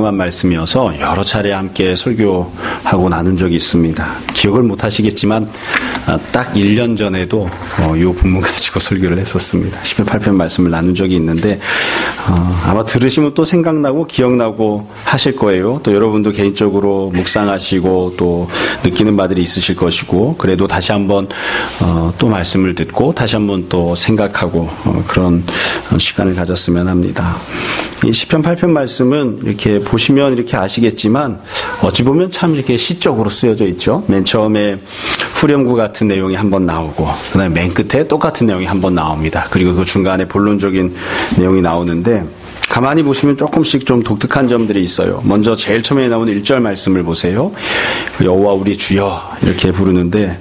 한 말씀이어서 여러 차례 함께 설교하고 나눈 적이 있습니다. 기억을 못 하시겠지만 딱 1년 전에도 이 본문 가지고 설교를 했었습니다. 10편 8편 말씀을 나눈 적이 있는데 아마 들으시면 또 생각나고 기억나고 하실 거예요. 또 여러분도 개인적으로 묵상하시고 또 느끼는 바들이 있으실 것이고, 그래도 다시 한번 또 말씀을 듣고 다시 한번 또 생각하고 그런 시간을 가졌으면 합니다. 이 시편 8편 말씀은 이렇게 보시면 이렇게 아시겠지만 어찌 보면 참 이렇게 시적으로 쓰여져 있죠. 맨 처음에 후렴구 같은 내용이 한번 나오고, 그다음에 맨 끝에 똑같은 내용이 한번 나옵니다. 그리고 그 중간에 본론적인 내용이 나오는데, 가만히 보시면 조금씩 좀 독특한 점들이 있어요. 먼저 제일 처음에 나오는 1절 말씀을 보세요. 여호와 우리 주여 이렇게 부르는데,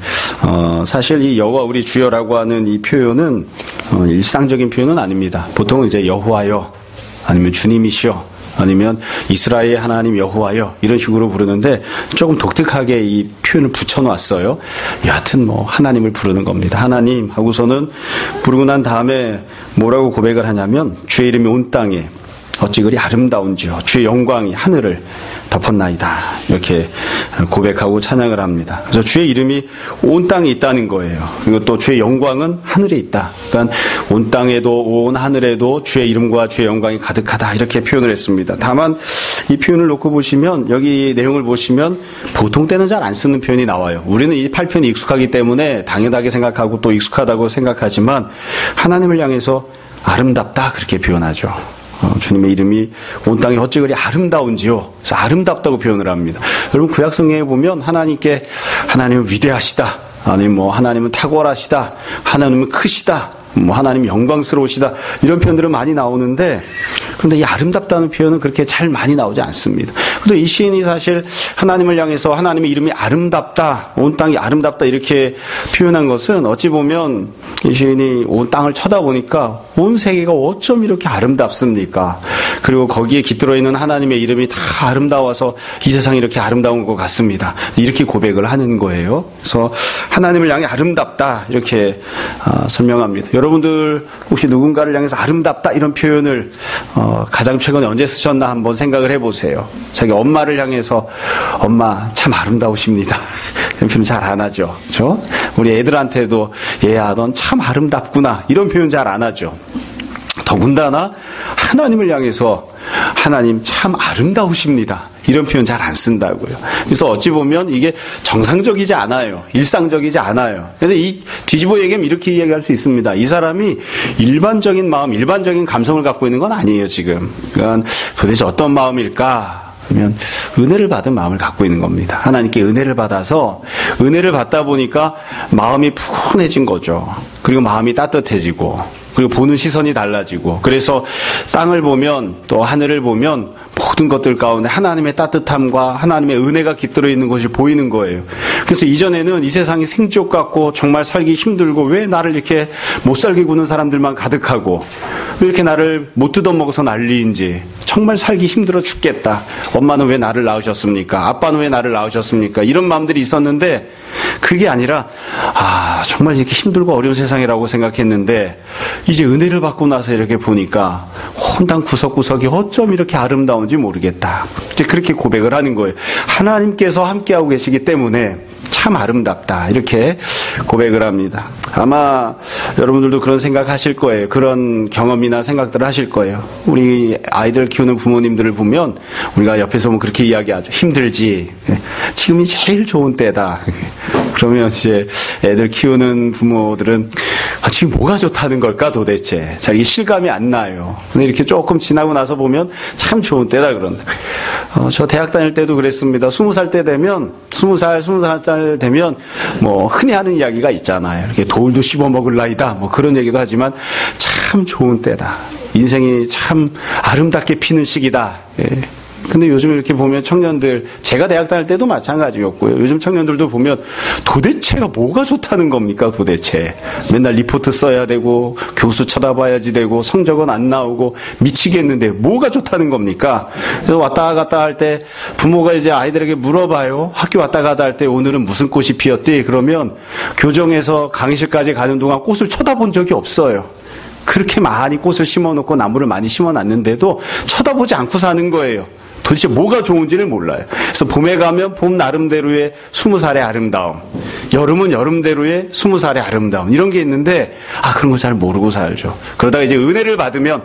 사실 이 여호와 우리 주여라고 하는 이 표현은 일상적인 표현은 아닙니다. 보통 이제 여호와여, 아니면 주님이시여, 아니면 이스라엘의 하나님 여호와여, 이런 식으로 부르는데 조금 독특하게 이 표현을 붙여놨어요. 여하튼 하나님을 부르는 겁니다. 하나님 하고서는 부르고 난 다음에 뭐라고 고백을 하냐면, 주의 이름이 온 땅에 어찌 그리 아름다운지요, 주의 영광이 하늘을 덮었나이다, 이렇게 고백하고 찬양을 합니다. 그래서 주의 이름이 온 땅에 있다는 거예요. 그리고 또 주의 영광은 하늘에 있다. 그러니까 온 땅에도 온 하늘에도 주의 이름과 주의 영광이 가득하다, 이렇게 표현을 했습니다. 다만 이 표현을 놓고 보시면, 여기 내용을 보시면 보통 때는 잘 안 쓰는 표현이 나와요. 우리는 이 8편이 익숙하기 때문에 당연하게 생각하고 또 익숙하다고 생각하지만, 하나님을 향해서 아름답다 그렇게 표현하죠. 주님의 이름이 온 땅에 어찌 그리 아름다운지요. 그래서 아름답다고 표현을 합니다. 여러분, 구약 성경에 보면 하나님께 하나님은 위대하시다, 아니면 하나님은 탁월하시다, 하나님은 크시다, 하나님 영광스러우시다, 이런 표현들은 많이 나오는데, 그런데 이 아름답다는 표현은 그렇게 잘 많이 나오지 않습니다. 그런데 이 시인이 사실 하나님을 향해서 하나님의 이름이 아름답다, 온 땅이 아름답다, 이렇게 표현한 것은 어찌 보면 이 시인이 온 땅을 쳐다보니까 온 세계가 어쩜 이렇게 아름답습니까? 그리고 거기에 깃들어 있는 하나님의 이름이 다 아름다워서 이 세상이 이렇게 아름다운 것 같습니다, 이렇게 고백을 하는 거예요. 그래서 하나님을 향해 아름답다, 이렇게 설명합니다. 여러분들 혹시 누군가를 향해서 아름답다 이런 표현을 가장 최근에 언제 쓰셨나 한번 생각을 해보세요. 자기 엄마를 향해서 엄마 참 아름다우십니다, 이런 표현 잘 안 하죠. 그렇죠? 우리 애들한테도 얘야 넌 참 아름답구나, 이런 표현 잘 안 하죠. 더군다나 하나님을 향해서 하나님 참 아름다우십니다, 이런 표현 잘 안 쓴다고요. 그래서 어찌 보면 이게 정상적이지 않아요. 일상적이지 않아요. 그래서 이 뒤집어 얘기하면 이렇게 이야기할 수 있습니다. 이 사람이 일반적인 마음, 일반적인 감성을 갖고 있는 건 아니에요, 지금. 그러니까 도대체 어떤 마음일까? 그러면 은혜를 받은 마음을 갖고 있는 겁니다. 하나님께 은혜를 받아서, 은혜를 받다 보니까 마음이 푸근해진 거죠. 그리고 마음이 따뜻해지고, 그리고 보는 시선이 달라지고, 그래서 땅을 보면 또 하늘을 보면 모든 것들 가운데 하나님의 따뜻함과 하나님의 은혜가 깃들어 있는 것이 보이는 거예요. 그래서 이전에는 이 세상이 생지옥 같고 정말 살기 힘들고, 왜 나를 이렇게 못 살게 구는 사람들만 가득하고, 왜 이렇게 나를 못 뜯어먹어서 난리인지, 정말 살기 힘들어 죽겠다, 엄마는 왜 나를 낳으셨습니까, 아빠는 왜 나를 낳으셨습니까, 이런 마음들이 있었는데, 그게 아니라 정말 이렇게 힘들고 어려운 세상이라고 생각했는데, 이제 은혜를 받고 나서 이렇게 보니까 온 땅 구석구석이 어쩜 이렇게 아름다운지 모르겠다, 이제 그렇게 고백을 하는 거예요. 하나님께서 함께하고 계시기 때문에 참 아름답다, 이렇게 고백을 합니다. 아마 여러분들도 그런 생각하실 거예요. 그런 경험이나 생각들을 하실 거예요. 우리 아이들 키우는 부모님들을 보면 우리가 옆에서 보면 그렇게 이야기하죠. 힘들지, 지금이 제일 좋은 때다. 그러면 이제 애들 키우는 부모들은 지금 뭐가 좋다는 걸까 도대체, 자기 실감이 안 나요. 근데 이렇게 조금 지나고 나서 보면 참 좋은 때다 그런다. 저 대학 다닐 때도 그랬습니다. 20살 때 되면, 21살 되면 흔히 하는 이야기가 있잖아요. 이렇게 돌도 씹어 먹을 나이다, 그런 얘기도 하지만 참 좋은 때다, 인생이 참 아름답게 피는 시기다. 근데 요즘 이렇게 보면 청년들, 제가 대학 다닐 때도 마찬가지였고요. 요즘 청년들도 보면 도대체가 뭐가 좋다는 겁니까, 도대체. 맨날 리포트 써야 되고, 교수 쳐다봐야지 되고, 성적은 안 나오고, 미치겠는데 뭐가 좋다는 겁니까? 그래서 왔다 갔다 할 때 부모가 이제 아이들에게 물어봐요. 학교 왔다 갔다 할 때 오늘은 무슨 꽃이 피었대? 그러면 교정에서 강의실까지 가는 동안 꽃을 쳐다본 적이 없어요. 그렇게 많이 꽃을 심어놓고 나무를 많이 심어놨는데도 쳐다보지 않고 사는 거예요. 도대체 뭐가 좋은지를 몰라요. 그래서 봄에 가면 봄 나름대로의 20살의 아름다움, 여름은 여름대로의 20살의 아름다움, 이런 게 있는데 그런 거 잘 모르고 살죠. 그러다가 이제 은혜를 받으면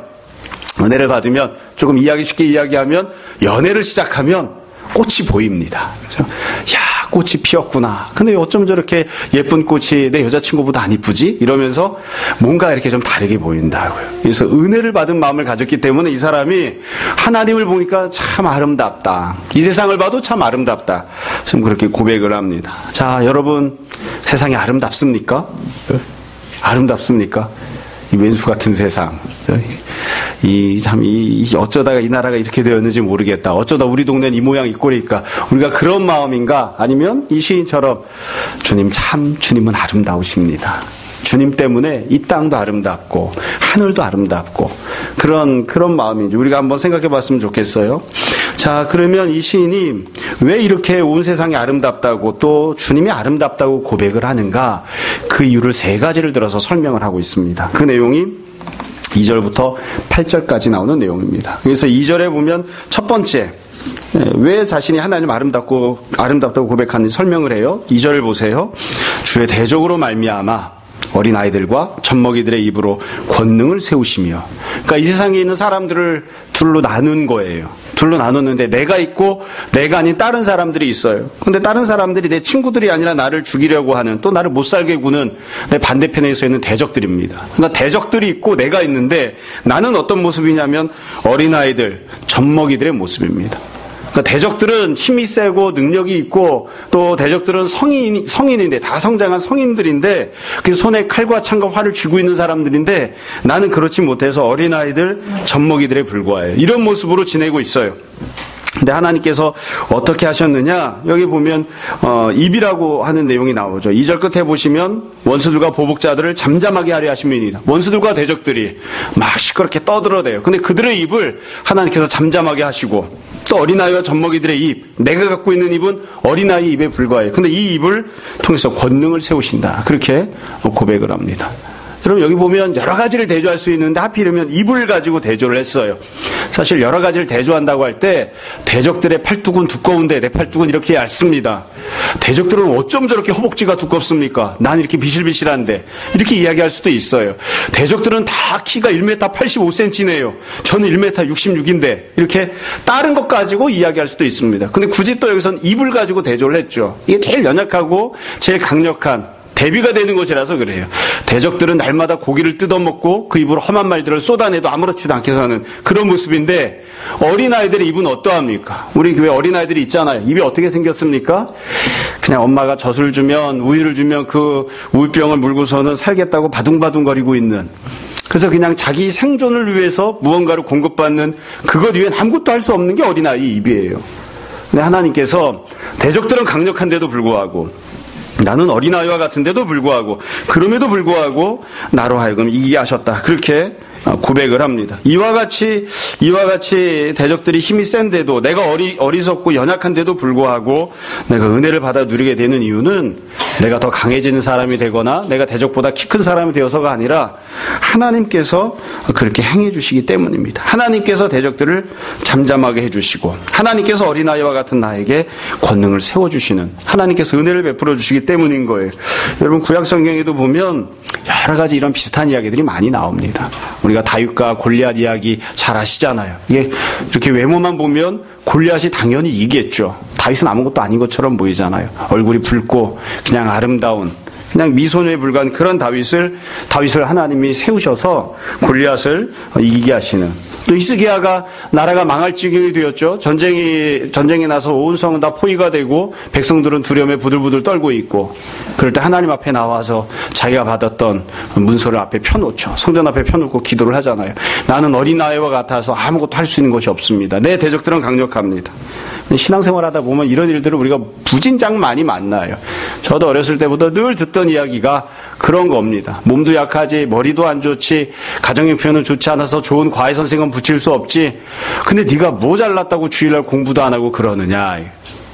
조금 쉽게 이야기하면 연애를 시작하면 꽃이 보입니다. 그렇죠? 야, 꽃이 피었구나. 근데 어쩜 저렇게 예쁜 꽃이 내 여자친구보다 안 이쁘지? 이러면서 뭔가 이렇게 좀 다르게 보인다고요. 그래서 은혜를 받은 마음을 가졌기 때문에 이 사람이 하나님을 보니까 참 아름답다. 이 세상을 봐도 참 아름답다. 지금 그렇게 고백을 합니다. 자, 여러분, 세상이 아름답습니까? 아름답습니까? 이 왼수 같은 세상. 어쩌다가 이 나라가 이렇게 되었는지 모르겠다. 어쩌다 우리 동네는 이 모양 이 꼴일까. 우리가 그런 마음인가? 아니면 이 시인처럼 주님은 아름다우십니다. 주님 때문에 이 땅도 아름답고 하늘도 아름답고 그런 마음인지 우리가 한번 생각해 봤으면 좋겠어요. 자, 그러면 이 시인이 왜 이렇게 온 세상이 아름답다고 또 주님이 아름답다고 고백을 하는가? 그 이유를 3가지를 들어서 설명을 하고 있습니다. 그 내용이 2절부터 8절까지 나오는 내용입니다. 그래서 2절에 보면 첫 번째, 왜 자신이 하나님 아름답다고 고백하는지 설명을 해요. 2절을 보세요. 주의 대적으로 말미암아 어린아이들과 젖먹이들의 입으로 권능을 세우시며. 그러니까 이 세상에 있는 사람들을 둘로 나눈 거예요. 둘로 나눴는데 내가 있고 내가 아닌 다른 사람들이 있어요. 근데 다른 사람들이 내 친구들이 아니라 나를 죽이려고 하는, 또 나를 못 살게 구는 내 반대편에 서 있는 대적들입니다. 그러니까 대적들이 있고 내가 있는데 나는 어떤 모습이냐면 어린아이들, 젖먹이들의 모습입니다. 그러니까 대적들은 힘이 세고 능력이 있고 또 대적들은 성인인데 다 성장한 성인들인데 그 손에 칼과 창과 활을 쥐고 있는 사람들인데 나는 그렇지 못해서 어린아이들, 젖먹이들에 불과해요. 이런 모습으로 지내고 있어요. 근데 하나님께서 어떻게 하셨느냐? 여기 보면 입이라고 하는 내용이 나오죠. 2절 끝에 보시면 원수들과 보복자들을 잠잠하게 하려 하심이니이다. 원수들과 대적들이 막 시끄럽게 떠들어대요. 근데 그들의 입을 하나님께서 잠잠하게 하시고 또 어린아이와 젖먹이들의 입, 내가 갖고 있는 입은 어린아이 입에 불과해요. 근데 이 입을 통해서 권능을 세우신다. 그렇게 고백을 합니다. 여러분, 여기 보면 여러 가지를 대조할 수 있는데 하필이면 입을 가지고 대조를 했어요. 사실 여러 가지를 대조한다고 할 때 대적들의 팔뚝은 두꺼운데 내 팔뚝은 이렇게 얇습니다. 대적들은 어쩜 저렇게 허벅지가 두껍습니까? 난 이렇게 비실비실한데, 이렇게 이야기할 수도 있어요. 대적들은 다 키가 1m 85cm네요. 저는 1m 66인데 이렇게 다른 것 가지고 이야기할 수도 있습니다. 근데 굳이 또 여기서는 입을 가지고 대조를 했죠. 이게 제일 연약하고 제일 강력한 대비가 되는 것이라서 그래요. 대적들은 날마다 고기를 뜯어먹고 그 입으로 험한 말들을 쏟아내도 아무렇지도 않게 사는 그런 모습인데, 어린아이들의 입은 어떠합니까? 우리 교회 어린아이들이 있잖아요. 입이 어떻게 생겼습니까? 그냥 엄마가 젖을 주면, 우유를 주면 그 우유병을 물고서는 살겠다고 바둥바둥거리고 있는, 그래서 그냥 자기 생존을 위해서 무언가를 공급받는, 그것 이외엔 아무것도 할 수 없는 게 어린아이 입이에요. 근데 하나님께서 대적들은 강력한데도 불구하고, 나는 어린아이와 같은데도 불구하고, 그럼에도 불구하고 나로 하여금 이기게 하셨다. 그렇게 고백을 합니다. 이와 같이 대적들이 힘이 센데도, 내가 어리석고 연약한데도 불구하고 내가 은혜를 받아 누리게 되는 이유는 내가 더 강해지는 사람이 되거나 내가 대적보다 키 큰 사람이 되어서가 아니라 하나님께서 그렇게 행해 주시기 때문입니다. 하나님께서 대적들을 잠잠하게 해주시고, 하나님께서 어린아이와 같은 나에게 권능을 세워주시는, 하나님께서 은혜를 베풀어 주시기 때문인 거예요. 여러분, 구약 성경에도 보면 여러 가지 이런 비슷한 이야기들이 많이 나옵니다. 우리가 다윗과 골리앗 이야기 잘 아시잖아요. 이게 이렇게 외모만 보면 골리앗이 당연히 이기겠죠. 다윗은 아무것도 아닌 것처럼 보이잖아요. 얼굴이 붉고 그냥 아름다운, 그냥 미소녀에 불과한 그런 다윗을 하나님이 세우셔서 골리앗을 이기게 하시는. 또 히스기야가 나라가 망할 지경이 되었죠. 전쟁이 나서 온 성은 다 포위가 되고 백성들은 두려움에 부들부들 떨고 있고, 그럴 때 하나님 앞에 나와서 자기가 받았던 문서를 앞에 펴놓죠. 성전 앞에 펴놓고 기도를 하잖아요. 나는 어린아이와 같아서 아무것도 할 수 있는 것이 없습니다. 내 대적들은 강력합니다. 신앙생활하다 보면 이런 일들을 우리가 부진장 많이 만나요. 저도 어렸을 때부터 늘 듣던 이야기가 그런 겁니다. 몸도 약하지, 머리도 안 좋지, 가정형편은 좋지 않아서 좋은 과외 선생은 붙일 수 없지, 근데 네가 뭐 잘났다고 주일날 공부도 안 하고 그러느냐.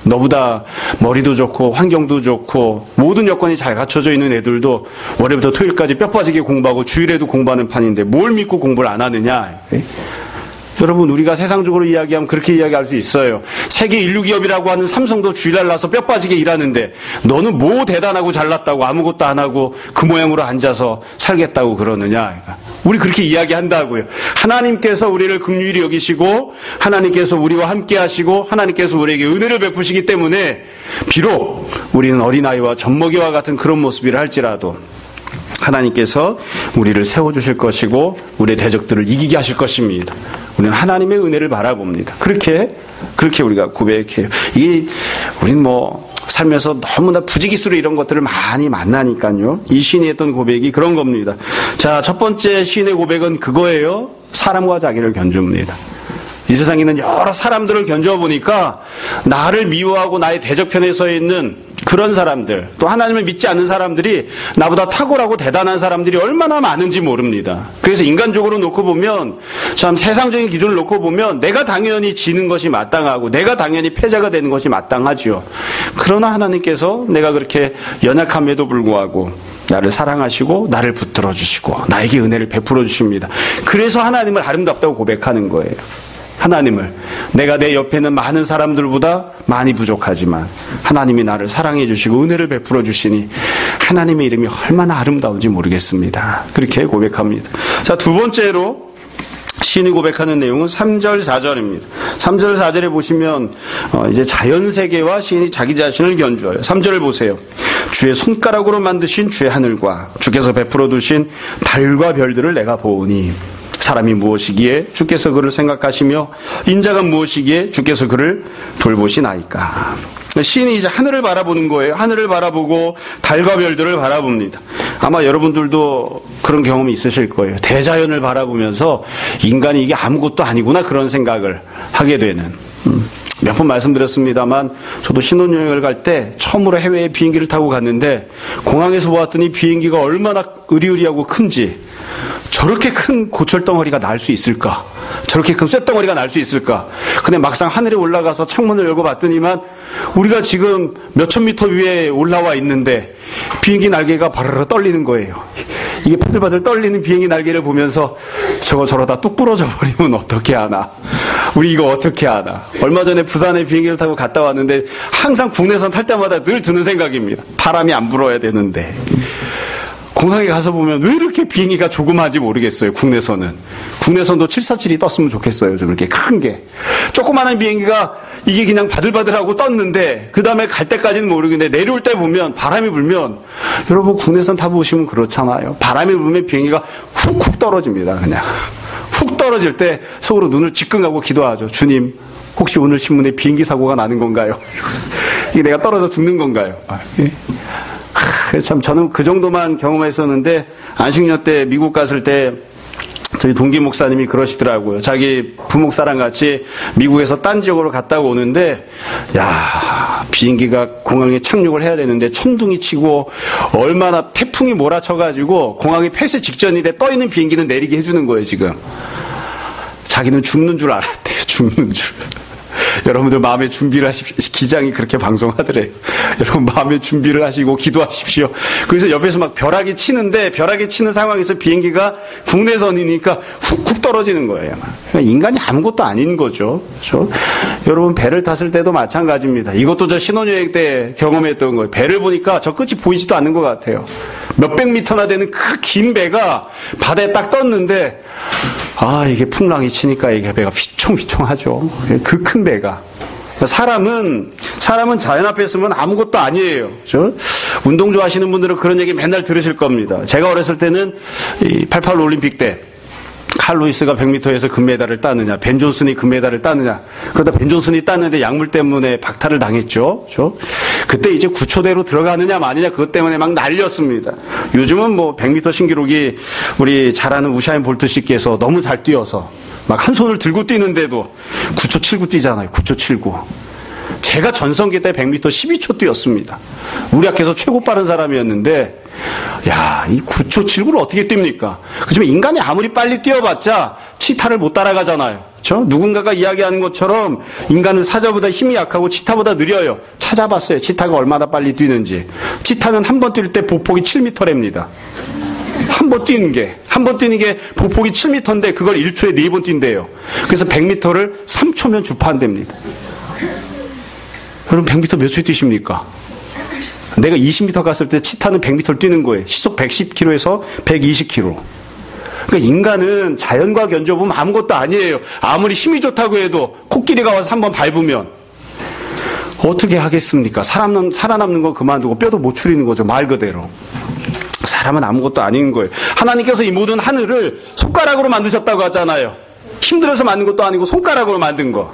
너보다 머리도 좋고 환경도 좋고 모든 여건이 잘 갖춰져 있는 애들도 월요일부터 토요일까지 뼈 빠지게 공부하고 주일에도 공부하는 판인데 뭘 믿고 공부를 안 하느냐. 여러분, 우리가 세상적으로 이야기하면 그렇게 이야기할 수 있어요. 세계 인류 기업이라고 하는 삼성도 주일날 나서 뼈 빠지게 일하는데 너는 뭐 대단하고 잘났다고 아무것도 안 하고 그 모양으로 앉아서 살겠다고 그러느냐. 우리 그렇게 이야기한다고요. 하나님께서 우리를 긍휼히 여기시고 하나님께서 우리와 함께 하시고 하나님께서 우리에게 은혜를 베푸시기 때문에 비록 우리는 어린아이와 젖먹이와 같은 그런 모습이라 할지라도 하나님께서 우리를 세워주실 것이고 우리의 대적들을 이기게 하실 것입니다. 우리는 하나님의 은혜를 바라봅니다. 그렇게 우리가 고백해요. 이게 우리는 살면서 너무나 부지기수로 이런 것들을 많이 만나니까요. 이 시인이 했던 고백이 그런 겁니다. 자, 첫 번째 시인의 고백은 그거예요. 사람과 자기를 견줍니다. 이 세상에 있는 여러 사람들을 견뎌보니까 나를 미워하고 나의 대적편에 서 있는 그런 사람들, 또 하나님을 믿지 않는 사람들이 나보다 탁월하고 대단한 사람들이 얼마나 많은지 모릅니다. 그래서 인간적으로 놓고 보면, 참 세상적인 기준을 놓고 보면 내가 당연히 지는 것이 마땅하고 내가 당연히 패자가 되는 것이 마땅하지요. 그러나 하나님께서 내가 그렇게 연약함에도 불구하고 나를 사랑하시고 나를 붙들어 주시고 나에게 은혜를 베풀어 주십니다. 그래서 하나님을 아름답다고 고백하는 거예요. 하나님을, 내가 내 옆에 있는 많은 사람들보다 많이 부족하지만 하나님이 나를 사랑해 주시고 은혜를 베풀어 주시니 하나님의 이름이 얼마나 아름다운지 모르겠습니다. 그렇게 고백합니다. 자, 두 번째로 시인이 고백하는 내용은 3절 4절입니다. 3절 4절에 보시면 이제 자연세계와 시인이 자기 자신을 견주어요. 3절을 보세요. 주의 손가락으로 만드신 주의 하늘과 주께서 베풀어 두신 달과 별들을 내가 보오니 사람이 무엇이기에 주께서 그를 생각하시며 인자가 무엇이기에 주께서 그를 돌보시나이까. 시인이 이제 하늘을 바라보는 거예요. 하늘을 바라보고 달과 별들을 바라봅니다. 아마 여러분들도 그런 경험이 있으실 거예요. 대자연을 바라보면서 인간이 이게 아무것도 아니구나 그런 생각을 하게 되는. 몇 번 말씀드렸습니다만 저도 신혼여행을 갈 때 처음으로 해외에 비행기를 타고 갔는데 공항에서 보았더니 비행기가 얼마나 으리으리하고 큰지, 저렇게 큰 고철덩어리가 날 수 있을까? 저렇게 큰 쇳덩어리가 날 수 있을까? 근데 막상 하늘에 올라가서 창문을 열고 봤더니만 우리가 지금 몇천 미터 위에 올라와 있는데 비행기 날개가 바르르 떨리는 거예요. 이게 바들바들 떨리는 비행기 날개를 보면서 저러다 뚝 부러져 버리면 어떻게 하나? 우리 이거 어떻게 하나? 얼마 전에 부산에 비행기를 타고 갔다 왔는데 항상 국내선 탈 때마다 늘 드는 생각입니다. 바람이 안 불어야 되는데. 공항에 가서 보면 왜 이렇게 비행기가 조그마한지 모르겠어요. 국내선은. 국내선도 747이 떴으면 좋겠어요. 좀 이렇게 큰 게. 조그마한 비행기가 이게 그냥 바들바들하고 떴는데 그 다음에 갈 때까지는 모르겠는데 내려올 때 보면 바람이 불면, 여러분 국내선 타보시면 그렇잖아요. 바람이 불면 비행기가 훅훅 떨어집니다. 그냥. 훅 떨어질 때 속으로 눈을 지끈하고 기도하죠. 주님, 혹시 오늘 신문에 비행기 사고가 나는 건가요? 이게 내가 떨어져 죽는 건가요? 참 저는 그 정도만 경험했었는데 안식년 때 미국 갔을 때 저희 동기 목사님이 그러시더라고요. 자기 부목사랑 같이 미국에서 딴 지역으로 갔다 오는데, 야, 비행기가 공항에 착륙을 해야 되는데 천둥이 치고 얼마나 태풍이 몰아쳐가지고 공항에 폐쇄 직전인데 떠있는 비행기는 내리게 해주는 거예요. 지금 자기는 죽는 줄 알았대요. 죽는 줄. 여러분들 마음의 준비를 하십시오. 기장이 그렇게 방송하더래요. 여러분 마음의 준비를 하시고 기도하십시오. 그래서 옆에서 막 벼락이 치는데, 벼락이 치는 상황에서 비행기가 국내선이니까 훅훅 떨어지는 거예요. 그러니까 인간이 아무것도 아닌 거죠. 그렇죠? 여러분 배를 탔을 때도 마찬가지입니다. 이것도 저 신혼여행 때 경험했던 거예요. 배를 보니까 저 끝이 보이지도 않는 것 같아요. 몇백 미터나 되는 그 긴 배가 바다에 딱 떴는데, 이게 풍랑이 치니까 이게 배가 휘청휘청하죠. 그 큰 배가. 사람은 자연 앞에 있으면 아무것도 아니에요. 그렇죠? 운동 좋아하시는 분들은 그런 얘기 맨날 들으실 겁니다. 제가 어렸을 때는 88 올림픽 때 칼 루이스가 100m에서 금메달을 따느냐, 벤 존슨이 금메달을 따느냐. 그러다 벤 존슨이 땄는데 약물 때문에 박탈을 당했죠. 그렇죠? 그때 이제 9초대로 들어가느냐 마느냐 그것 때문에 막 난리였습니다. 요즘은 100m 신기록이 우리 잘 아는 우샤인 볼트 씨께서 너무 잘 뛰어서 막 한 손을 들고 뛰는데도 9초 79 뛰잖아요. 9초 79. 제가 전성기 때 100m 12초 뛰었습니다. 우리 학교에서 최고 빠른 사람이었는데, 야, 이 9초 79를 어떻게 뜁니까? 그렇지만 인간이 아무리 빨리 뛰어봤자 치타를 못 따라가잖아요. 그렇죠? 누군가가 이야기하는 것처럼 인간은 사자보다 힘이 약하고 치타보다 느려요. 찾아봤어요. 치타가 얼마나 빨리 뛰는지. 치타는 한 번 뛸 때 보폭이 7m랍니다. 한 번 뛰는 게 보폭이 7m인데 그걸 1초에 4번 뛴대요. 그래서 100m를 3초면 주파한답니다. 여러분 100m 몇 초에 뛰십니까? 내가 20m 갔을 때 치타는 100m를 뛰는 거예요. 시속 110km에서 120km. 그러니까 인간은 자연과 견뎌보면 아무것도 아니에요. 아무리 힘이 좋다고 해도 코끼리가 와서 한번 밟으면 어떻게 하겠습니까? 살아남는 건 그만두고 뼈도 못 추리는 거죠. 말 그대로. 사람은 아무것도 아닌 거예요. 하나님께서 이 모든 하늘을 손가락으로 만드셨다고 하잖아요. 힘들어서 만든 것도 아니고 손가락으로 만든 거.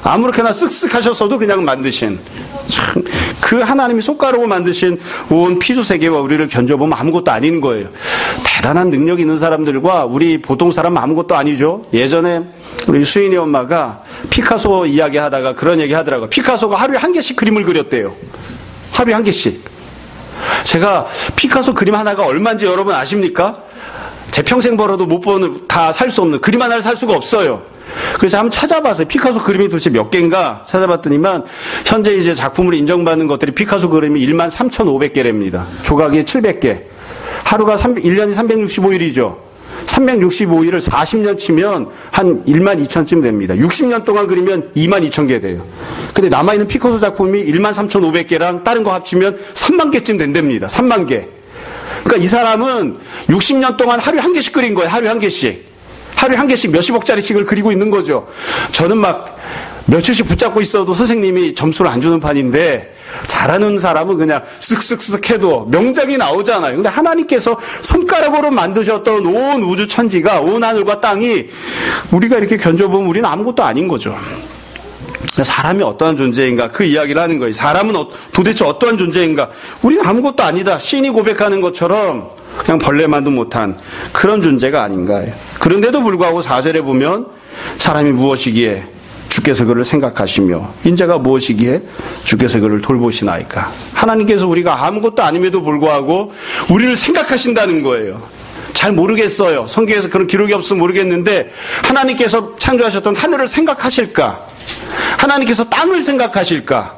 아무렇게나 쓱쓱 하셨어도 그냥 만드신. 참, 그 하나님이 손가락으로 만드신 온 피조 세계와 우리를 견뎌보면 아무것도 아닌 거예요. 대단한 능력 있는 사람들과 우리 보통 사람은 아무것도 아니죠. 예전에 우리 수인이 엄마가 피카소 이야기하다가 그런 얘기 하더라고요. 피카소가 하루에 1개씩 그림을 그렸대요. 하루에 1개씩. 제가 피카소 그림 하나가 얼마인지 여러분 아십니까? 제 평생 벌어도 못 버는, 다 살 수 없는, 그림 하나를 살 수가 없어요. 그래서 한번 찾아봤어요. 피카소 그림이 도대체 몇 개인가 찾아봤더니만 현재 이제 작품으로 인정받는 것들이 피카소 그림이 13,500개랍니다. 조각이 700개. 하루가 1년이 365일이죠. 365일을 40년 치면 한 12,000쯤 됩니다. 60년 동안 그리면 22,000개 돼요. 근데 남아있는 피카소 작품이 13,500개랑 다른 거 합치면 3만 개쯤 된답니다. 3만 개. 그러니까 이 사람은 60년 동안 하루에 1개씩 그린 거예요. 하루에 1개씩. 하루에 1개씩 몇십억짜리씩을 그리고 있는 거죠. 저는 막 며칠씩 붙잡고 있어도 선생님이 점수를 안 주는 판인데 잘하는 사람은 그냥 쓱쓱쓱 해도 명작이 나오잖아요. 근데 하나님께서 손가락으로 만드셨던 온 우주 천지가, 온 하늘과 땅이 우리가 이렇게 견뎌보면 우리는 아무것도 아닌 거죠. 사람이 어떠한 존재인가 그 이야기를 하는 거예요. 사람은 도대체 어떠한 존재인가. 우리는 아무것도 아니다. 시인이 고백하는 것처럼 그냥 벌레만도 못한 그런 존재가 아닌가. 그런데도 불구하고 4절에 보면 사람이 무엇이기에 주께서 그를 생각하시며 인자가 무엇이기에 주께서 그를 돌보시나이까. 하나님께서 우리가 아무것도 아님에도 불구하고 우리를 생각하신다는 거예요. 잘 모르겠어요. 성경에서 그런 기록이 없으면 모르겠는데 하나님께서 창조하셨던 하늘을 생각하실까? 하나님께서 땅을 생각하실까?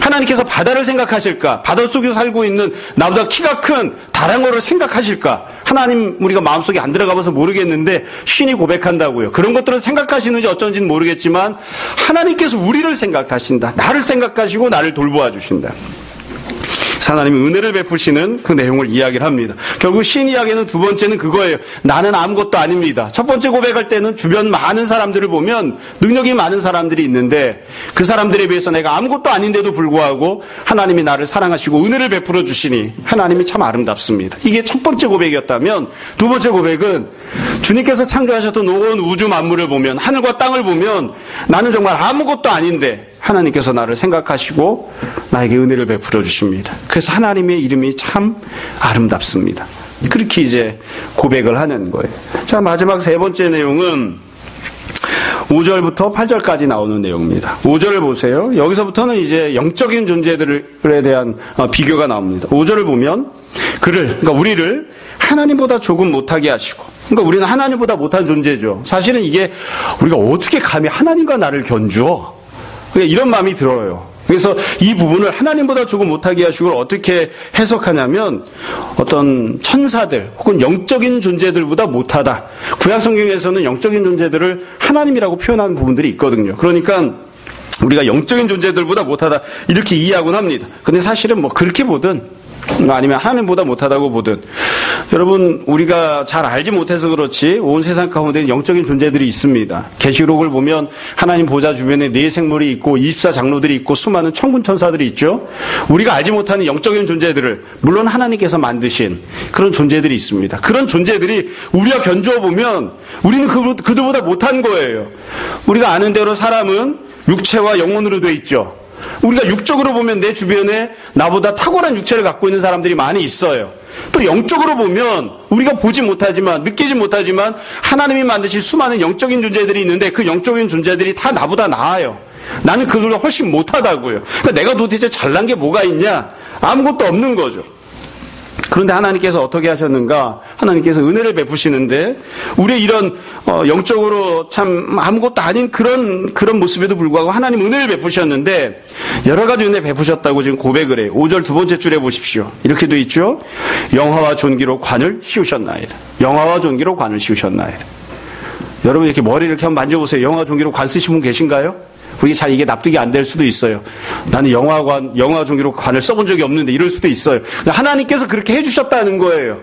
하나님께서 바다를 생각하실까? 바다 속에 살고 있는 나보다 키가 큰 다랑어를 생각하실까? 하나님 우리가 마음속에 안 들어가봐서 모르겠는데 신이 고백한다고요. 그런 것들을 생각하시는지 어쩐지는 모르겠지만 하나님께서 우리를 생각하신다. 나를 생각하시고 나를 돌보아 주신다. 하나님이 은혜를 베푸시는 그 내용을 이야기를 합니다. 결국 신 이야기는 두 번째는 그거예요. 나는 아무것도 아닙니다. 첫 번째 고백할 때는 주변 많은 사람들을 보면 능력이 많은 사람들이 있는데 그 사람들에 비해서 내가 아무것도 아닌데도 불구하고 하나님이 나를 사랑하시고 은혜를 베풀어 주시니 하나님이 참 아름답습니다. 이게 첫 번째 고백이었다면 두 번째 고백은 주님께서 창조하셨던 온 우주 만물을 보면 하늘과 땅을 보면 나는 정말 아무것도 아닌데 하나님께서 나를 생각하시고 나에게 은혜를 베풀어 주십니다. 그래서 하나님의 이름이 참 아름답습니다. 그렇게 이제 고백을 하는 거예요. 자, 마지막 세 번째 내용은 5절부터 8절까지 나오는 내용입니다. 5절을 보세요. 여기서부터는 이제 영적인 존재들에 대한 비교가 나옵니다. 5절을 보면 그러니까 우리를 하나님보다 조금 못하게 하시고, 그러니까 우리는 하나님보다 못한 존재죠. 사실은 이게 우리가 어떻게 감히 하나님과 나를 견주어? 이런 마음이 들어요. 그래서 이 부분을 하나님보다 조금 못하게 하시고 어떻게 해석하냐면 어떤 천사들 혹은 영적인 존재들보다 못하다. 구약 성경에서는 영적인 존재들을 하나님이라고 표현하는 부분들이 있거든요. 그러니까 우리가 영적인 존재들보다 못하다 이렇게 이해하곤 합니다. 근데 사실은 뭐 그렇게 보든 아니면 하나님보다 못하다고 보든 여러분 우리가 잘 알지 못해서 그렇지 온 세상 가운데 영적인 존재들이 있습니다. 계시록을 보면 하나님 보좌 주변에 네 생물이 있고 24장로들이 있고 수많은 천군 천사들이 있죠. 우리가 알지 못하는 영적인 존재들을 물론 하나님께서 만드신 그런 존재들이 있습니다. 그런 존재들이 우리가 견주어 보면 우리는 그들보다 못한 거예요. 우리가 아는 대로 사람은 육체와 영혼으로 돼 있죠. 우리가 육적으로 보면 내 주변에 나보다 탁월한 육체를 갖고 있는 사람들이 많이 있어요. 또 영적으로 보면 우리가 보지 못하지만 느끼지 못하지만 하나님이 만드신 수많은 영적인 존재들이 있는데 그 영적인 존재들이 다 나보다 나아요. 나는 그들보다 훨씬 못하다고요. 그러니까 내가 도대체 잘난 게 뭐가 있냐? 아무것도 없는 거죠. 그런데 하나님께서 어떻게 하셨는가? 하나님께서 은혜를 베푸시는데 우리의 이런 영적으로 참 아무것도 아닌 그런 모습에도 불구하고 하나님 은혜를 베푸셨는데 여러 가지 은혜 베푸셨다고 지금 고백을 해요. 5절 두 번째 줄에 보십시오. 이렇게 돼 있죠. 영화와 존귀로 관을 씌우셨나이다. 영화와 존귀로 관을 씌우셨나이다. 여러분 이렇게 머리를 이렇게 한번 만져보세요. 영화 존귀로 관 쓰신 분 계신가요? 우리 잘 이게 납득이 안 될 수도 있어요. 나는 영화 종기로 관을 써본 적이 없는데 이럴 수도 있어요. 하나님께서 그렇게 해주셨다는 거예요.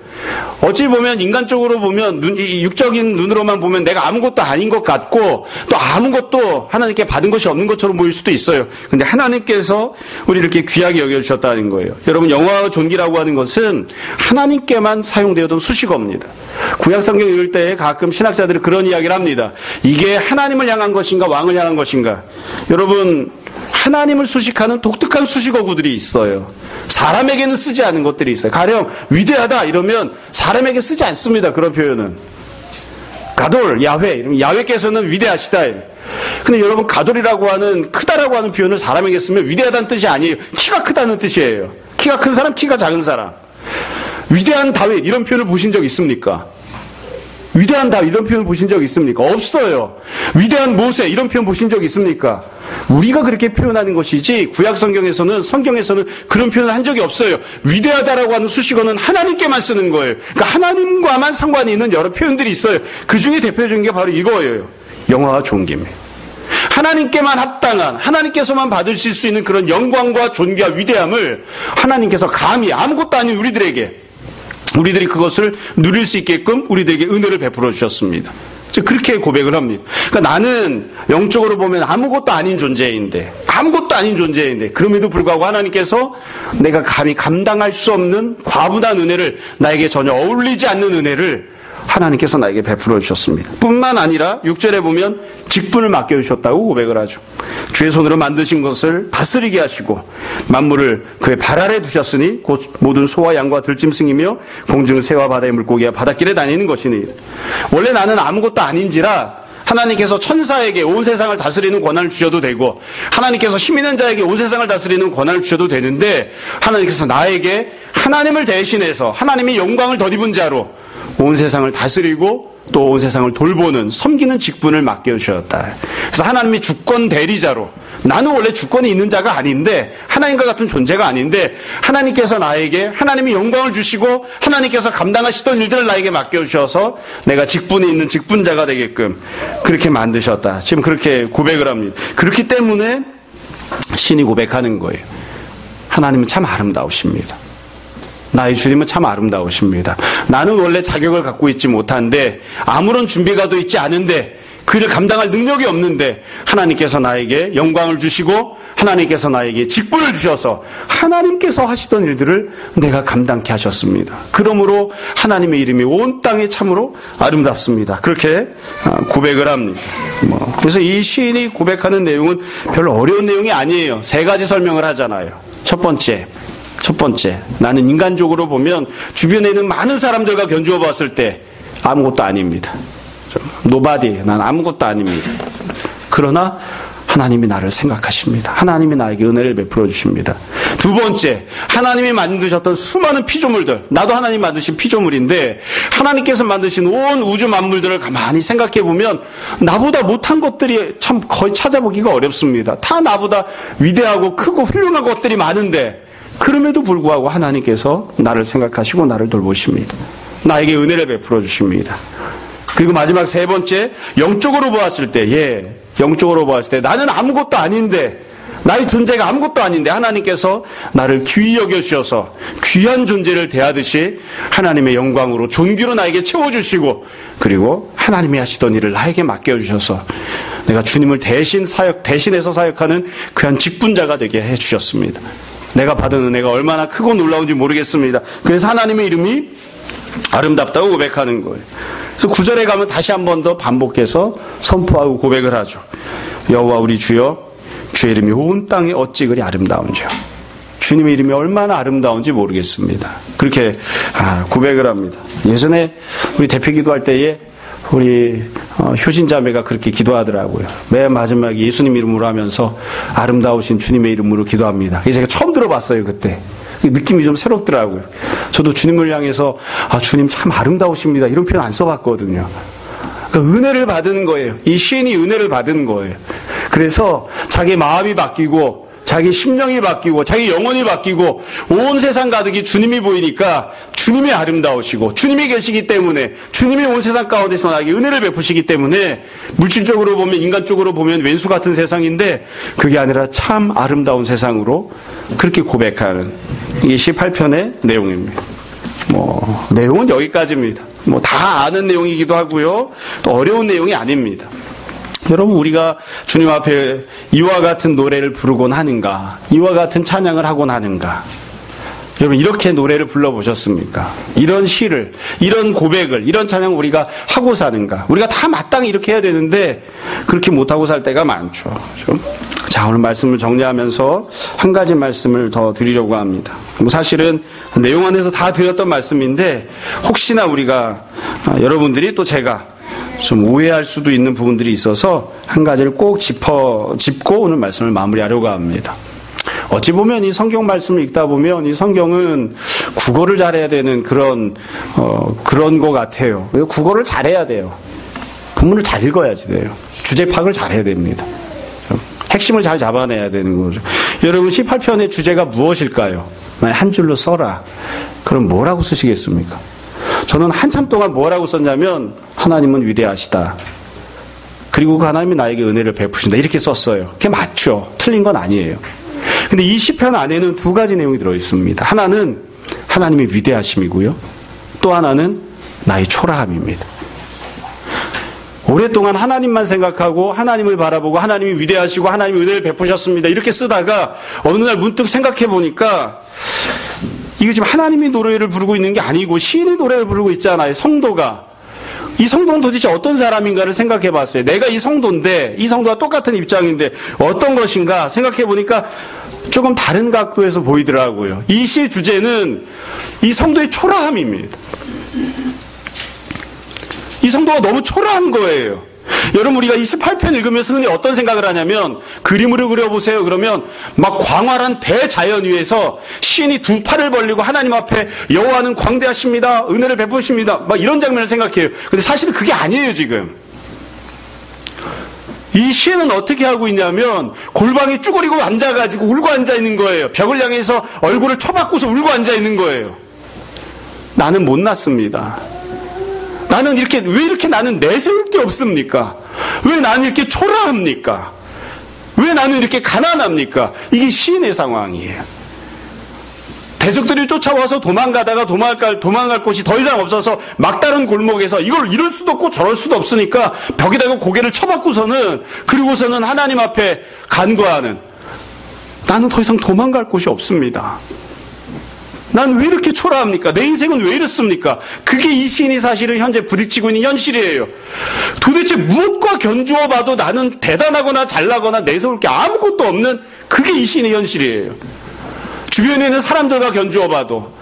어찌 보면 인간적으로 보면 육적인 눈으로만 보면 내가 아무것도 아닌 것 같고 또 아무것도 하나님께 받은 것이 없는 것처럼 보일 수도 있어요. 근데 하나님께서 우리를 이렇게 귀하게 여겨주셨다는 거예요. 여러분 영화와 존귀라고 하는 것은 하나님께만 사용되었던 수식어입니다. 구약성경 읽을 때 가끔 신학자들이 그런 이야기를 합니다. 이게 하나님을 향한 것인가 왕을 향한 것인가. 여러분 하나님을 수식하는 독특한 수식어구들이 있어요. 사람에게는 쓰지 않은 것들이 있어요. 가령 위대하다 이러면 사람에게 쓰지 않습니다. 그런 표현은. 가돌, 야훼 이러면 야훼께서는 위대하시다. 근데 여러분 가돌이라고 하는 크다라고 하는 표현을 사람에게 쓰면 위대하다는 뜻이 아니에요. 키가 크다는 뜻이에요. 키가 큰 사람, 키가 작은 사람. 위대한 다윗 이런 표현을 보신 적 있습니까? 위대한 다윗 이런 표현 보신 적 있습니까? 없어요. 위대한 모세 이런 표현 보신 적 있습니까? 우리가 그렇게 표현하는 것이지 구약 성경에서는 그런 표현을 한 적이 없어요. 위대하다라고 하는 수식어는 하나님께만 쓰는 거예요. 그러니까 하나님과만 상관이 있는 여러 표현들이 있어요. 그 중에 대표적인 게 바로 이거예요. 영화와 존귀입니다. 하나님께만 합당한 하나님께서만 받으실 수 있는 그런 영광과 존귀와 위대함을 하나님께서 감히 아무것도 아닌 우리들이 그것을 누릴 수 있게끔 우리들에게 은혜를 베풀어 주셨습니다. 그렇게 고백을 합니다. 그러니까 나는 영적으로 보면 아무것도 아닌 존재인데 그럼에도 불구하고 하나님께서 내가 감히 감당할 수 없는 과분한 은혜를 나에게 전혀 어울리지 않는 은혜를 하나님께서 나에게 베풀어 주셨습니다. 뿐만 아니라 6절에 보면 직분을 맡겨주셨다고 고백을 하죠. 주의 손으로 만드신 것을 다스리게 하시고 만물을 그의 발 아래 두셨으니 곧 모든 소와 양과 들짐승이며 공중 새와 바다의 물고기와 바닷길에 다니는 것이니. 원래 나는 아무것도 아닌지라 하나님께서 천사에게 온 세상을 다스리는 권한을 주셔도 되고 하나님께서 힘 있는 자에게 온 세상을 다스리는 권한을 주셔도 되는데 하나님께서 나에게 하나님을 대신해서 하나님의 영광을 덧입은 자로 온 세상을 다스리고 또 온 세상을 돌보는 섬기는 직분을 맡겨주셨다. 그래서 하나님이 주권 대리자로 나는 원래 주권이 있는 자가 아닌데 하나님과 같은 존재가 아닌데 하나님께서 나에게 하나님이 영광을 주시고 하나님께서 감당하시던 일들을 나에게 맡겨주셔서 내가 직분이 있는 직분자가 되게끔 그렇게 만드셨다. 지금 그렇게 고백을 합니다. 그렇기 때문에 신이 고백하는 거예요. 하나님은 참 아름다우십니다. 나의 주님은 참 아름다우십니다. 나는 원래 자격을 갖고 있지 못한데 아무런 준비가 돼 있지 않은데 그를 감당할 능력이 없는데 하나님께서 나에게 영광을 주시고 하나님께서 나에게 직분을 주셔서 하나님께서 하시던 일들을 내가 감당케 하셨습니다. 그러므로 하나님의 이름이 온 땅에 참으로 아름답습니다. 그렇게 고백을 합니다. 그래서 이 시인이 고백하는 내용은 별로 어려운 내용이 아니에요. 세 가지 설명을 하잖아요. 첫 번째, 나는 인간적으로 보면 주변에 있는 많은 사람들과 견주어 봤을 때 아무것도 아닙니다. 노바디, 난 아무것도 아닙니다. 그러나 하나님이 나를 생각하십니다. 하나님이 나에게 은혜를 베풀어 주십니다. 두 번째, 하나님이 만드셨던 수많은 피조물들, 나도 하나님 만드신 피조물인데 하나님께서 만드신 온 우주 만물들을 가만히 생각해 보면 나보다 못한 것들이 참 거의 찾아보기가 어렵습니다. 다 나보다 위대하고 크고 훌륭한 것들이 많은데 그럼에도 불구하고 하나님께서 나를 생각하시고 나를 돌보십니다. 나에게 은혜를 베풀어 주십니다. 그리고 마지막 세 번째, 영적으로 보았을 때 나는 아무것도 아닌데 나의 존재가 아무것도 아닌데 하나님께서 나를 귀히 여겨주셔서 귀한 존재를 대하듯이 하나님의 영광으로 존귀로 나에게 채워주시고 그리고 하나님이 하시던 일을 나에게 맡겨주셔서 내가 주님을 대신해서 사역하는 귀한 직분자가 되게 해주셨습니다. 내가 받은 은혜가 얼마나 크고 놀라운지 모르겠습니다. 그래서 하나님의 이름이 아름답다고 고백하는 거예요. 그래서 9절에 가면 다시 한 번 더 반복해서 선포하고 고백을 하죠. 여호와 우리 주여, 주의 이름이 온 땅에 어찌 그리 아름다운지요. 주님의 이름이 얼마나 아름다운지 모르겠습니다. 그렇게 고백을 합니다. 예전에 우리 대표 기도할 때에 우리 효신자매가 그렇게 기도하더라고요. 맨 마지막에 예수님 이름으로 하면서 아름다우신 주님의 이름으로 기도합니다. 그래서 제가 처음 들어봤어요. 그때 느낌이 좀 새롭더라고요. 저도 주님을 향해서 주님 참 아름다우십니다 이런 표현 안 써봤거든요. 그러니까 은혜를 받은 거예요. 이 시인이 은혜를 받은 거예요. 그래서 자기 마음이 바뀌고 자기 심령이 바뀌고 자기 영혼이 바뀌고 온 세상 가득이 주님이 보이니까 주님이 아름다우시고 주님이 계시기 때문에 주님이 온 세상 가운데서 나에게 은혜를 베푸시기 때문에 물질적으로 보면 인간적으로 보면 왼수 같은 세상인데 그게 아니라 참 아름다운 세상으로 그렇게 고백하는 이게 18편의 내용입니다. 내용은 여기까지입니다. 다 아는 내용이기도 하고요. 또 어려운 내용이 아닙니다. 여러분 우리가 주님 앞에 이와 같은 노래를 부르곤 하는가? 이와 같은 찬양을 하곤 하는가? 여러분 이렇게 노래를 불러보셨습니까? 이런 시를, 이런 고백을, 이런 찬양을 우리가 하고 사는가? 우리가 다 마땅히 이렇게 해야 되는데 그렇게 못하고 살 때가 많죠. 그렇죠? 자, 오늘 말씀을 정리하면서 한 가지 말씀을 더 드리려고 합니다. 사실은 내용 안에서 다 드렸던 말씀인데 혹시나 우리가 여러분들이 또 제가 좀 오해할 수도 있는 부분들이 있어서 한 가지를 꼭 짚고 오늘 말씀을 마무리하려고 합니다. 어찌 보면 이 성경 말씀을 읽다 보면 이 성경은 국어를 잘해야 되는 그런 것 같아요. 국어를 잘해야 돼요. 본문을 잘 읽어야지 돼요. 주제 파악을 잘해야 됩니다. 핵심을 잘 잡아내야 되는 거죠. 여러분 18편의 주제가 무엇일까요? 한 줄로 써라. 그럼 뭐라고 쓰시겠습니까? 저는 한참 동안 뭐라고 썼냐면 하나님은 위대하시다. 그리고 그 하나님이 나에게 은혜를 베푸신다. 이렇게 썼어요. 그게 맞죠. 틀린 건 아니에요. 근데 이 시편 안에는 두 가지 내용이 들어있습니다. 하나는 하나님의 위대하심이고요. 또 하나는 나의 초라함입니다. 오랫동안 하나님만 생각하고 하나님을 바라보고 하나님이 위대하시고 하나님이 은혜를 베푸셨습니다. 이렇게 쓰다가 어느 날 문득 생각해 보니까 이게 지금 하나님이 노래를 부르고 있는 게 아니고 시인이 노래를 부르고 있잖아요. 성도가. 이 성도는 도대체 어떤 사람인가를 생각해 봤어요. 내가 이 성도인데 이 성도와 똑같은 입장인데 어떤 것인가 생각해 보니까 조금 다른 각도에서 보이더라고요. 이 시의 주제는 이 성도의 초라함입니다. 이 성도가 너무 초라한 거예요. 여러분 우리가 28편 읽으면서 흔히 어떤 생각을 하냐면 그림으로 그려보세요. 그러면 막 광활한 대자연 위에서 시인이 두 팔을 벌리고 하나님 앞에 여호와는 광대하십니다. 은혜를 베푸십니다. 막 이런 장면을 생각해요. 근데 사실은 그게 아니에요 지금. 이 시인은 어떻게 하고 있냐면 골방에 쭈그리고 앉아가지고 울고 앉아있는 거예요. 벽을 향해서 얼굴을 쳐박고서 울고 앉아있는 거예요. 나는 못났습니다. 나는 왜 이렇게 나는 내세울 게 없습니까? 왜 나는 이렇게 초라합니까? 왜 나는 이렇게 가난합니까? 이게 시인의 상황이에요. 대적들이 쫓아와서 도망가다가 도망갈 곳이 더 이상 없어서 막다른 골목에서 이걸 이럴 수도 없고 저럴 수도 없으니까 벽에다가 고개를 쳐박고서는 그리고서는 하나님 앞에 간구하는 나는 더 이상 도망갈 곳이 없습니다. 난 왜 이렇게 초라합니까? 내 인생은 왜 이렇습니까? 그게 이 시인이 사실은 현재 부딪히고 있는 현실이에요. 도대체 무엇과 견주어 봐도 나는 대단하거나 잘나거나 내세울 게 아무것도 없는 그게 이 시인의 현실이에요. 주변에 있는 사람들과 견주어 봐도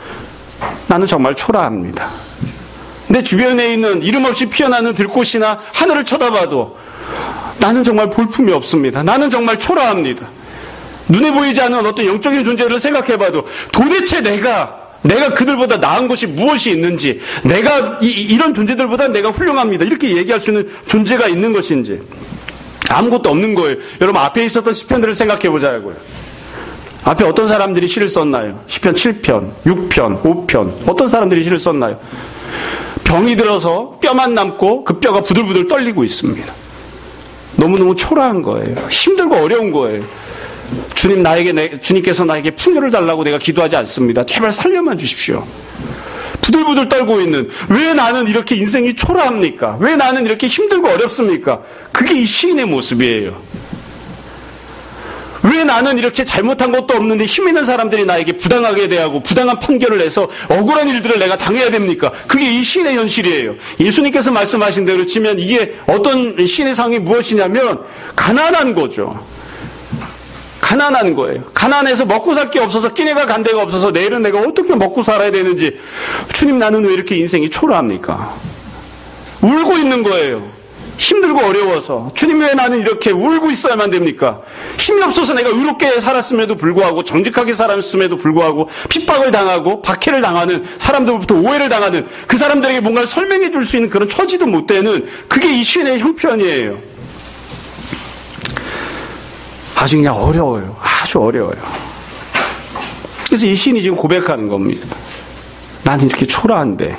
나는 정말 초라합니다. 내 주변에 있는 이름 없이 피어나는 들꽃이나 하늘을 쳐다봐도 나는 정말 볼품이 없습니다. 나는 정말 초라합니다. 눈에 보이지 않는 어떤 영적인 존재를 생각해봐도 도대체 내가 그들보다 나은 것이 무엇이 있는지 내가 이런 존재들보다 내가 훌륭합니다. 이렇게 얘기할 수 있는 존재가 있는 것인지 아무것도 없는 거예요. 여러분 앞에 있었던 시편들을 생각해보자고요. 앞에 어떤 사람들이 시를 썼나요? 시편 7편, 6편, 5편 어떤 사람들이 시를 썼나요? 병이 들어서 뼈만 남고 그 뼈가 부들부들 떨리고 있습니다. 너무너무 초라한 거예요. 힘들고 어려운 거예요. 주님께서 나에게 풍요를 달라고 내가 기도하지 않습니다. 제발 살려만 주십시오. 부들부들 떨고 있는 왜 나는 이렇게 인생이 초라합니까? 왜 나는 이렇게 힘들고 어렵습니까? 그게 이 시인의 모습이에요. 왜 나는 이렇게 잘못한 것도 없는데 힘 있는 사람들이 나에게 부당하게 대하고 부당한 판결을 해서 억울한 일들을 내가 당해야 됩니까? 그게 이 시인의 현실이에요. 예수님께서 말씀하신 대로 치면 이게 어떤 시인의 상황이 무엇이냐면 가난한 거죠. 가난한 거예요. 가난해서 먹고 살 게 없어서 끼니가 간 데가 없어서 내일은 내가 어떻게 먹고 살아야 되는지 주님 나는 왜 이렇게 인생이 초라합니까? 울고 있는 거예요. 힘들고 어려워서 주님 왜 나는 이렇게 울고 있어야만 됩니까? 힘이 없어서 내가 의롭게 살았음에도 불구하고 정직하게 살았음에도 불구하고 핍박을 당하고 박해를 당하는 사람들부터 오해를 당하는 그 사람들에게 뭔가를 설명해 줄 수 있는 그런 처지도 못 되는 그게 이 시인의 형편이에요. 아주 그냥 어려워요. 아주 어려워요. 그래서 이 시인이 지금 고백하는 겁니다. 나는 이렇게 초라한데,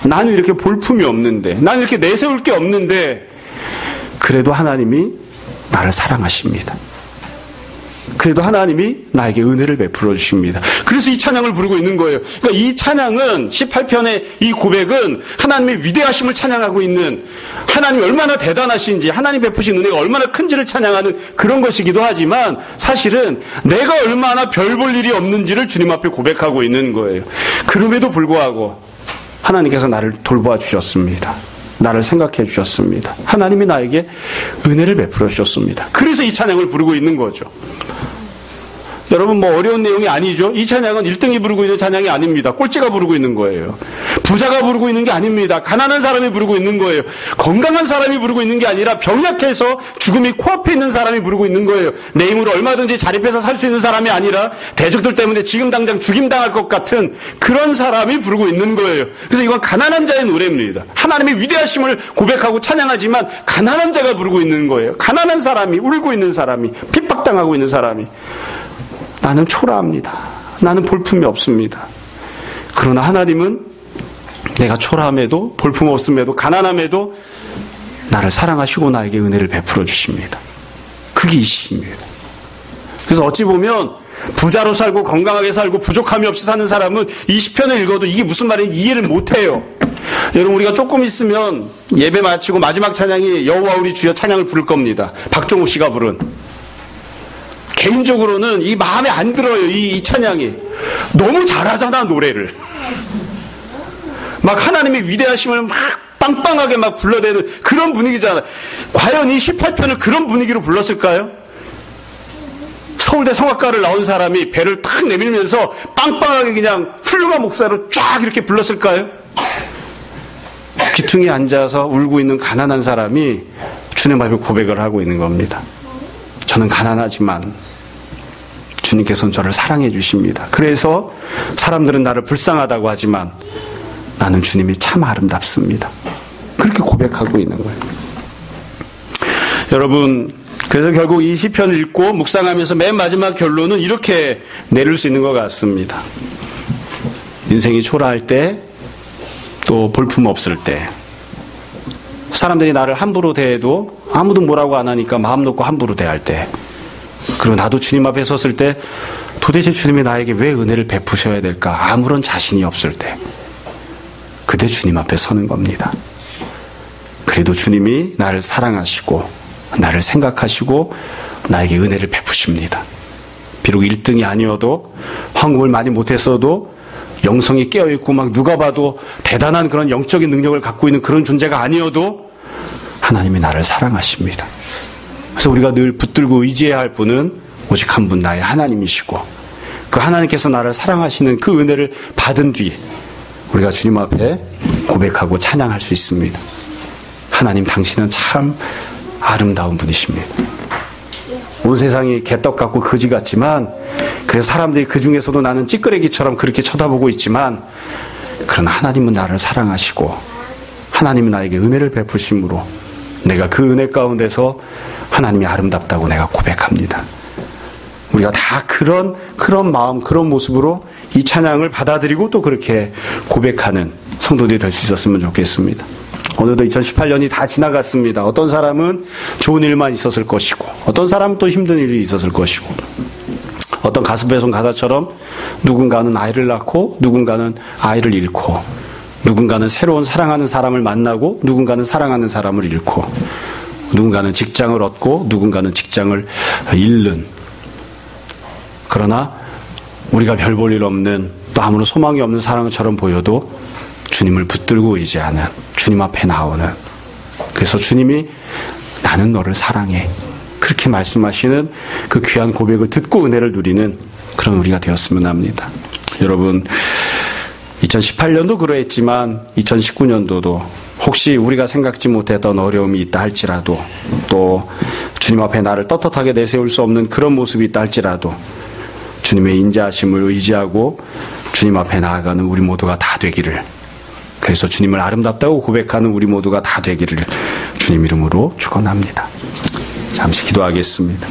나는 이렇게 볼품이 없는데, 나는 이렇게 내세울 게 없는데, 그래도 하나님이 나를 사랑하십니다. 그래도 하나님이 나에게 은혜를 베풀어 주십니다. 그래서 이 찬양을 부르고 있는 거예요. 그러니까 이 찬양은 18편의 이 고백은 하나님의 위대하심을 찬양하고 있는, 하나님이 얼마나 대단하신지, 하나님 베푸신 은혜가 얼마나 큰지를 찬양하는 그런 것이기도 하지만 사실은 내가 얼마나 별 볼 일이 없는지를 주님 앞에 고백하고 있는 거예요. 그럼에도 불구하고 하나님께서 나를 돌보아 주셨습니다. 나를 생각해 주셨습니다. 하나님이 나에게 은혜를 베풀어 주셨습니다. 그래서 이 찬양을 부르고 있는 거죠. 여러분 뭐 어려운 내용이 아니죠. 이 찬양은 1등이 부르고 있는 찬양이 아닙니다. 꼴찌가 부르고 있는 거예요. 부자가 부르고 있는 게 아닙니다. 가난한 사람이 부르고 있는 거예요. 건강한 사람이 부르고 있는 게 아니라 병약해서 죽음이 코앞에 있는 사람이 부르고 있는 거예요. 내 힘으로 얼마든지 자립해서 살 수 있는 사람이 아니라 대적들 때문에 지금 당장 죽임당할 것 같은 그런 사람이 부르고 있는 거예요. 그래서 이건 가난한 자의 노래입니다. 하나님의 위대하심을 고백하고 찬양하지만 가난한 자가 부르고 있는 거예요. 가난한 사람이, 울고 있는 사람이, 핍박당하고 있는 사람이, 나는 초라합니다. 나는 볼품이 없습니다. 그러나 하나님은 내가 초라함에도 볼품 없음에도 가난함에도 나를 사랑하시고 나에게 은혜를 베풀어 주십니다. 그게 이 시입니다. 그래서 어찌 보면 부자로 살고 건강하게 살고 부족함이 없이 사는 사람은 이 시편을 읽어도 이게 무슨 말인지 이해를 못해요. 여러분 우리가 조금 있으면 예배 마치고 마지막 찬양이 여호와 우리 주여 찬양을 부를 겁니다. 박종욱 씨가 부른. 개인적으로는 이 마음에 안 들어요. 이 찬양이. 너무 잘하잖아 노래를. 막 하나님의 위대하심을 막 빵빵하게 막 불러대는 그런 분위기잖아요. 과연 이 18편을 그런 분위기로 불렀을까요? 서울대 성악과를 나온 사람이 배를 탁 내밀면서 빵빵하게 그냥 훌륭한 목사로 쫙 이렇게 불렀을까요? 귀퉁이에 앉아서 울고 있는 가난한 사람이 주님 앞에 고백을 하고 있는 겁니다. 저는 가난하지만 주님께서는 저를 사랑해 주십니다. 그래서 사람들은 나를 불쌍하다고 하지만 나는 주님이 참 아름답습니다. 그렇게 고백하고 있는 거예요. 여러분, 그래서 결국 이 시편을 읽고 묵상하면서 맨 마지막 결론은 이렇게 내릴 수 있는 것 같습니다. 인생이 초라할 때, 또 볼품 없을 때, 사람들이 나를 함부로 대해도 아무도 뭐라고 안 하니까 마음 놓고 함부로 대할 때, 그리고 나도 주님 앞에 섰을 때 도대체 주님이 나에게 왜 은혜를 베푸셔야 될까? 아무런 자신이 없을 때, 그때 주님 앞에 서는 겁니다. 그래도 주님이 나를 사랑하시고 나를 생각하시고 나에게 은혜를 베푸십니다. 비록 1등이 아니어도 헌금을 많이 못했어도 영성이 깨어있고 막 누가 봐도 대단한 그런 영적인 능력을 갖고 있는 그런 존재가 아니어도 하나님이 나를 사랑하십니다. 그래서 우리가 늘 붙들고 의지해야 할 분은 오직 한 분, 나의 하나님이시고 그 하나님께서 나를 사랑하시는 그 은혜를 받은 뒤에 우리가 주님 앞에 고백하고 찬양할 수 있습니다. 하나님 당신은 참 아름다운 분이십니다. 온 세상이 개떡 같고 거지 같지만 그래서 사람들이 그 중에서도 나는 찌끄레기처럼 그렇게 쳐다보고 있지만 그러나 하나님은 나를 사랑하시고 하나님은 나에게 은혜를 베푸심으로 내가 그 은혜 가운데서 하나님이 아름답다고 내가 고백합니다. 우리가 다 그런 마음, 그런 모습으로 이 찬양을 받아들이고 또 그렇게 고백하는 성도들이 될 수 있었으면 좋겠습니다. 오늘도 2018년이 다 지나갔습니다. 어떤 사람은 좋은 일만 있었을 것이고 어떤 사람은 또 힘든 일이 있었을 것이고 어떤 가스배송 가사처럼 누군가는 아이를 낳고 누군가는 아이를 잃고 누군가는 새로운 사랑하는 사람을 만나고 누군가는 사랑하는 사람을 잃고 누군가는 직장을 얻고 누군가는 직장을 잃는, 그러나 우리가 별 볼 일 없는 또 아무런 소망이 없는 사랑처럼 보여도 주님을 붙들고 의지하는, 주님 앞에 나오는, 그래서 주님이 나는 너를 사랑해 그렇게 말씀하시는 그 귀한 고백을 듣고 은혜를 누리는 그런 우리가 되었으면 합니다. 여러분 2018년도 그러했지만 2019년도도 혹시 우리가 생각지 못했던 어려움이 있다 할지라도, 또 주님 앞에 나를 떳떳하게 내세울 수 없는 그런 모습이 있다 할지라도 주님의 인자하심을 의지하고 주님 앞에 나아가는 우리 모두가 다 되기를, 그래서 주님을 아름답다고 고백하는 우리 모두가 다 되기를 주님 이름으로 축원합니다. 잠시 기도하겠습니다.